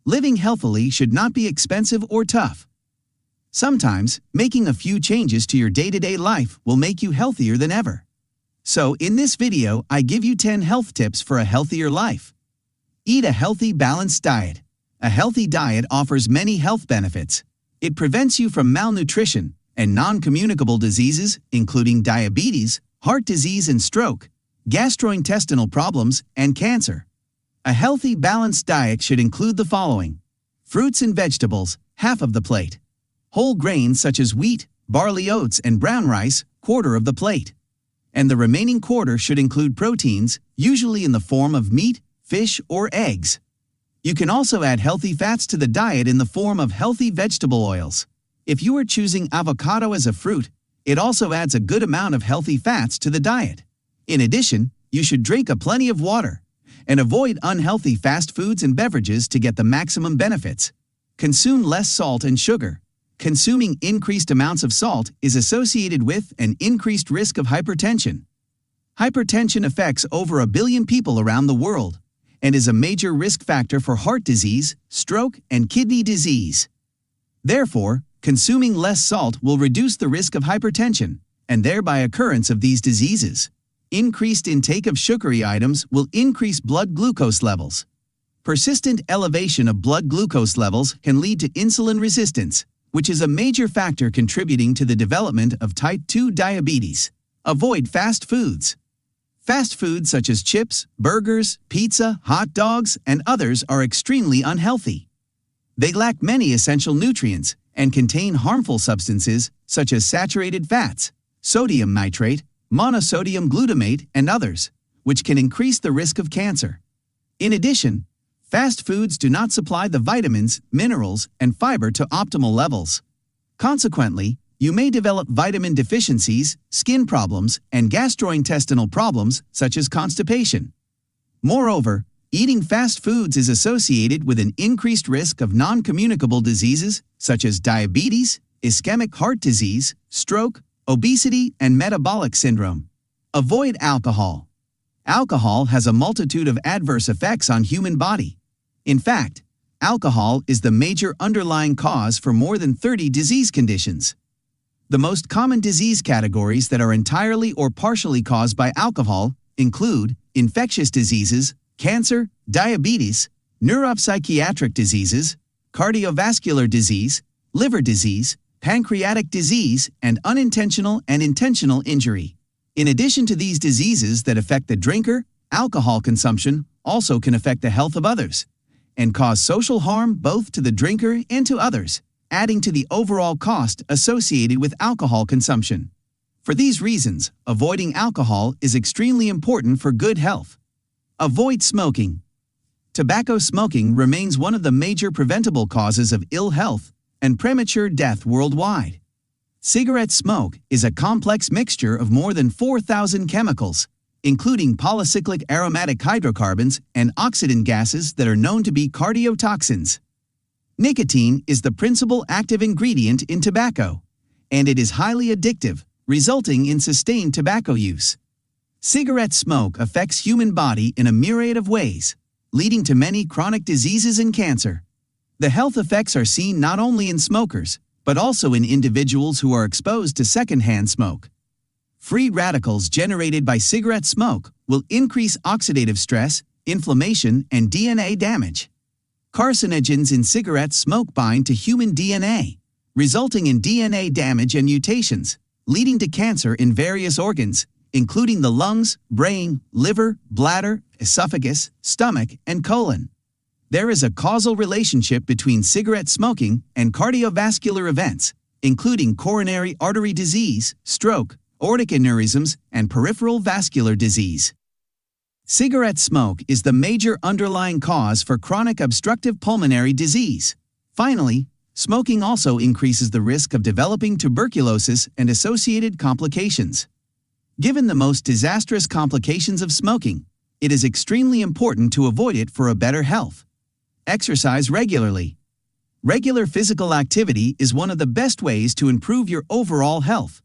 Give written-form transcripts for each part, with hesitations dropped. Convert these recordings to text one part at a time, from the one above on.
Living healthily should not be expensive or tough. Sometimes, making a few changes to your day-to-day life will make you healthier than ever. So, in this video, I give you 10 health tips for a healthier life. Eat a healthy, balanced diet. A healthy diet offers many health benefits. It prevents you from malnutrition and non-communicable diseases, including diabetes, heart disease and stroke, gastrointestinal problems, and cancer. A healthy, balanced diet should include the following: fruits and vegetables, half of the plate; whole grains such as wheat, barley, oats, and brown rice, quarter of the plate. And the remaining quarter should include proteins, usually in the form of meat, fish, or eggs. You can also add healthy fats to the diet in the form of healthy vegetable oils. If you are choosing avocado as a fruit, it also adds a good amount of healthy fats to the diet. In addition, you should drink plenty of water and avoid unhealthy fast foods and beverages to get the maximum benefits. Consume less salt and sugar. Consuming increased amounts of salt is associated with an increased risk of hypertension. Hypertension affects over 1 billion people around the world and is a major risk factor for heart disease, stroke, and kidney disease. Therefore, consuming less salt will reduce the risk of hypertension and thereby occurrence of these diseases. Increased intake of sugary items will increase blood glucose levels. Persistent elevation of blood glucose levels can lead to insulin resistance, which is a major factor contributing to the development of type 2 diabetes. Avoid fast foods. Fast foods such as chips, burgers, pizza, hot dogs, and others are extremely unhealthy. They lack many essential nutrients and contain harmful substances such as saturated fats, sodium nitrate, monosodium glutamate, and others, which can increase the risk of cancer. In addition, fast foods do not supply the vitamins, minerals, and fiber to optimal levels. Consequently, you may develop vitamin deficiencies, skin problems, and gastrointestinal problems such as constipation. Moreover, eating fast foods is associated with an increased risk of non-communicable diseases such as diabetes, ischemic heart disease, stroke, obesity, and metabolic syndrome. Avoid alcohol. Alcohol has a multitude of adverse effects on human body. In fact, alcohol is the major underlying cause for more than 30 disease conditions. The most common disease categories that are entirely or partially caused by alcohol include infectious diseases, cancer, diabetes, neuropsychiatric diseases, cardiovascular disease, liver disease, pancreatic disease, and unintentional and intentional injury. In addition to these diseases that affect the drinker, alcohol consumption also can affect the health of others and cause social harm both to the drinker and to others, adding to the overall cost associated with alcohol consumption. For these reasons, avoiding alcohol is extremely important for good health. Avoid smoking. Tobacco smoking remains one of the major preventable causes of ill health and premature death worldwide. Cigarette smoke is a complex mixture of more than 4,000 chemicals, including polycyclic aromatic hydrocarbons and oxidant gases that are known to be cardiotoxins. Nicotine is the principal active ingredient in tobacco, and it is highly addictive, resulting in sustained tobacco use. Cigarette smoke affects human body in a myriad of ways, leading to many chronic diseases and cancer. The health effects are seen not only in smokers, but also in individuals who are exposed to secondhand smoke. Free radicals generated by cigarette smoke will increase oxidative stress, inflammation, and DNA damage. Carcinogens in cigarette smoke bind to human DNA, resulting in DNA damage and mutations, leading to cancer in various organs, including the lungs, brain, liver, bladder, esophagus, stomach, and colon. There is a causal relationship between cigarette smoking and cardiovascular events, including coronary artery disease, stroke, aortic aneurysms, and peripheral vascular disease. Cigarette smoke is the major underlying cause for chronic obstructive pulmonary disease. Finally, smoking also increases the risk of developing tuberculosis and associated complications. Given the most disastrous complications of smoking, it is extremely important to avoid it for a better health. Exercise regularly. Regular physical activity is one of the best ways to improve your overall health.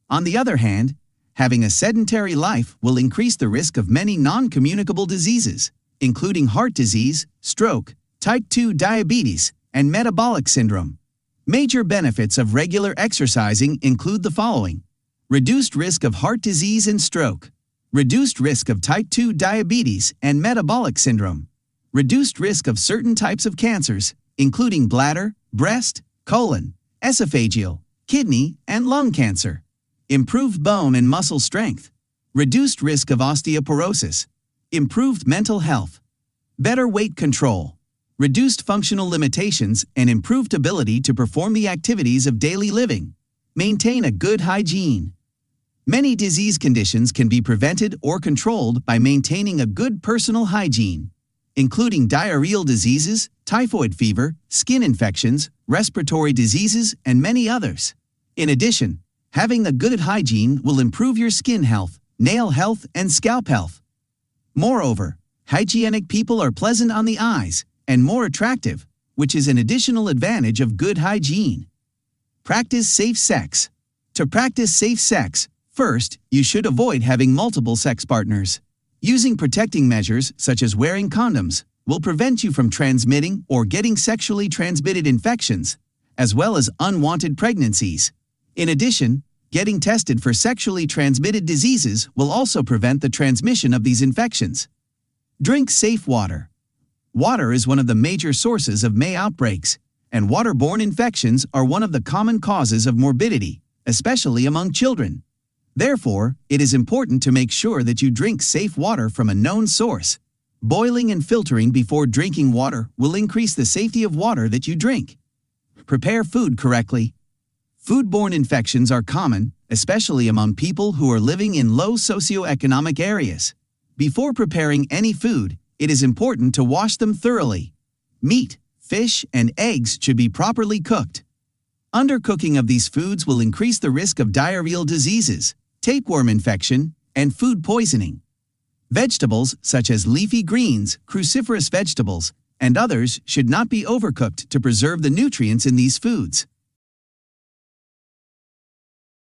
On the other hand, having a sedentary life will increase the risk of many non-communicable diseases, including heart disease, stroke, type 2 diabetes, and metabolic syndrome. Major benefits of regular exercising include the following: reduced risk of heart disease and stroke, reduced risk of type 2 diabetes and metabolic syndrome, reduced risk of certain types of cancers, including bladder, breast, colon, esophageal, kidney, and lung cancer, improved bone and muscle strength, reduced risk of osteoporosis, improved mental health, better weight control, reduced functional limitations, and improved ability to perform the activities of daily living. Maintain a good hygiene. Many disease conditions can be prevented or controlled by maintaining a good personal hygiene, including diarrheal diseases, typhoid fever, skin infections, respiratory diseases, and many others. In addition, having a good hygiene will improve your skin health, nail health, and scalp health. Moreover, hygienic people are pleasant on the eyes and more attractive, which is an additional advantage of good hygiene. Practice safe sex. To practice safe sex, first, you should avoid having multiple sex partners. Using protecting measures, such as wearing condoms, will prevent you from transmitting or getting sexually transmitted infections, as well as unwanted pregnancies. In addition, getting tested for sexually transmitted diseases will also prevent the transmission of these infections. Drink safe water. Water is one of the major sources of May outbreaks, and waterborne infections are one of the common causes of morbidity, especially among children. Therefore, it is important to make sure that you drink safe water from a known source. Boiling and filtering before drinking water will increase the safety of water that you drink. Prepare food correctly. Foodborne infections are common, especially among people who are living in low socioeconomic areas. Before preparing any food, it is important to wash them thoroughly. Meat, fish, and eggs should be properly cooked. Undercooking of these foods will increase the risk of diarrheal diseases, tapeworm infection, and food poisoning. Vegetables, such as leafy greens, cruciferous vegetables, and others should not be overcooked to preserve the nutrients in these foods.